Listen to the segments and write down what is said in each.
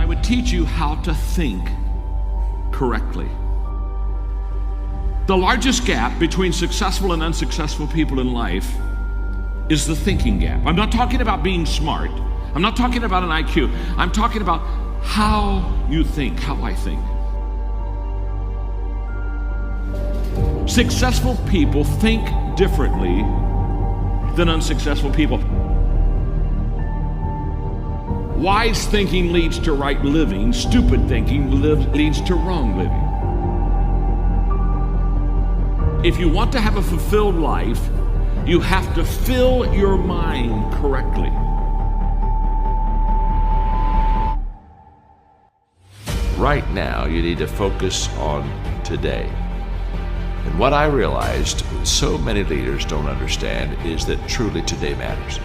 I would teach you how to think correctly. The largest gap between successful and unsuccessful people in life is the thinking gap. I'm not talking about being smart. I'm not talking about an IQ. I'm talking about how you think, how I think. Successful people think differently than unsuccessful people. Wise thinking leads to right living. Stupid thinking leads to wrong living. If you want to have a fulfilled life, you have to fill your mind correctly. Right now, you need to focus on today. And what I realized so many leaders don't understand is that truly today matters.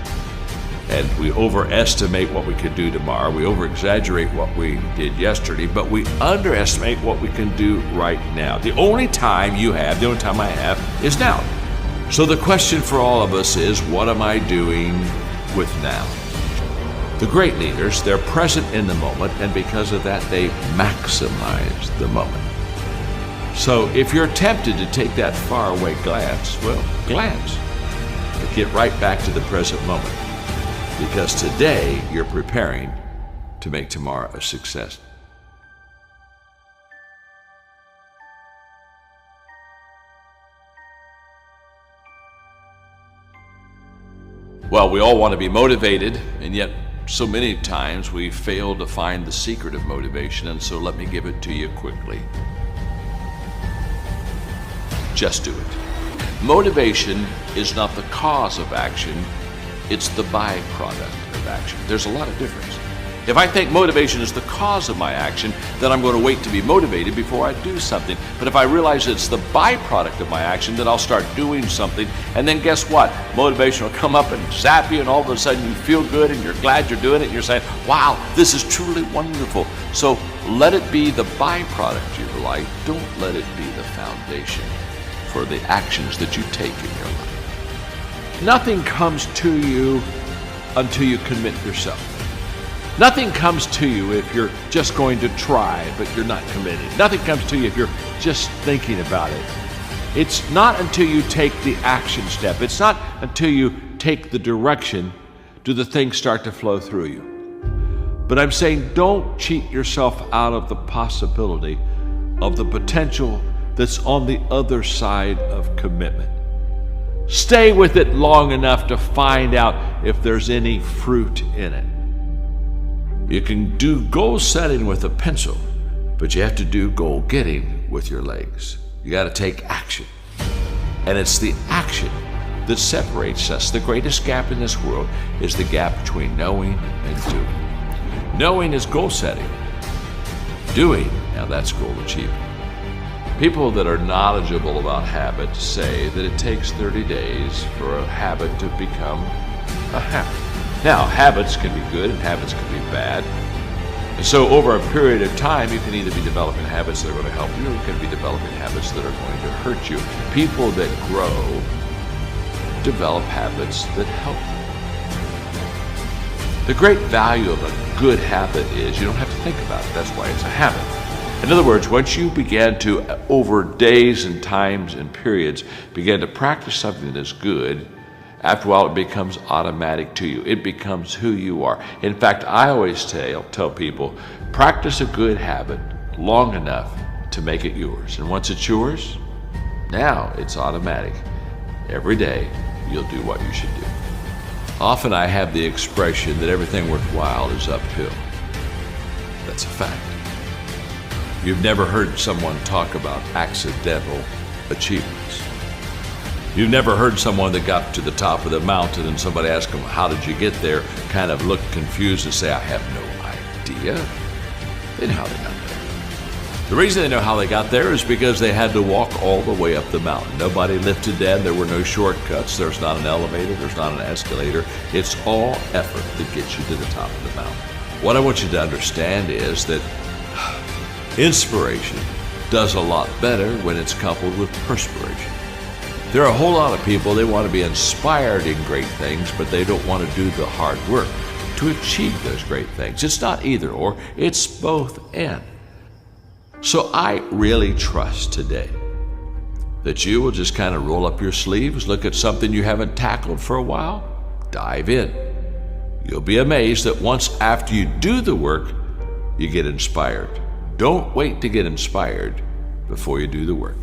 And we overestimate what we can do tomorrow. We over-exaggerate what we did yesterday, but we underestimate what we can do right now. The only time you have, the only time I have, is now. So the question for all of us is, what am I doing with now? The great leaders, they're present in the moment, and because of that, they maximize the moment. So if you're tempted to take that faraway glance, well, glance. But get right back to the present moment. Because today, you're preparing to make tomorrow a success. Well, we all want to be motivated, and yet so many times we fail to find the secret of motivation, and so let me give it to you quickly. Just do it. Motivation is not the cause of action, it's the byproduct of action. There's a lot of difference. If I think motivation is the cause of my action, then I'm going to wait to be motivated before I do something. But if I realize it's the byproduct of my action, then I'll start doing something. And then guess what? Motivation will come up and zap you, and all of a sudden you feel good and you're glad you're doing it. And you're saying, wow, this is truly wonderful. So let it be the byproduct of your life. Don't let it be the foundation for the actions that you take in your life. Nothing comes to you until you commit yourself. Nothing comes to you if you're just going to try, but you're not committed. Nothing comes to you if you're just thinking about it. It's not until you take the action step. It's not until you take the direction do the things start to flow through you. But I'm saying don't cheat yourself out of the possibility of the potential that's on the other side of commitment. Stay with it long enough to find out if there's any fruit in it. You can do goal setting with a pencil, but you have to do goal getting with your legs. You got to take action. And it's the action that separates us. The greatest gap in this world is the gap between knowing and doing. Knowing is goal setting. Doing, now that's goal achievement. People that are knowledgeable about habits say that it takes 30 days for a habit to become a habit. Now, habits can be good and habits can be bad. And so over a period of time, you can either be developing habits that are going to help you, or you can be developing habits that are going to hurt you. People that grow develop habits that help you. The great value of a good habit is you don't have to think about it. That's why it's a habit. In other words, once you begin to, over days and times and periods, begin to practice something that is good, after a while it becomes automatic to you. It becomes who you are. In fact, I always tell people, practice a good habit long enough to make it yours. And once it's yours, now it's automatic. Every day, you'll do what you should do. Often I have the expression that everything worthwhile is uphill. That's a fact. You've never heard someone talk about accidental achievements. You've never heard someone that got to the top of the mountain and somebody asked them, how did you get there? Kind of look confused and say, I have no idea. They know how they got there. The reason they know how they got there is because they had to walk all the way up the mountain. Nobody lifted them. There were no shortcuts. There's not an elevator. There's not an escalator. It's all effort that gets you to the top of the mountain. What I want you to understand is that inspiration does a lot better when it's coupled with perspiration. There are a whole lot of people, they want to be inspired in great things, but they don't want to do the hard work to achieve those great things. It's not either or, it's both and. So I really trust today that you will just kind of roll up your sleeves, look at something you haven't tackled for a while, dive in. You'll be amazed that once after you do the work, you get inspired. Don't wait to get inspired before you do the work.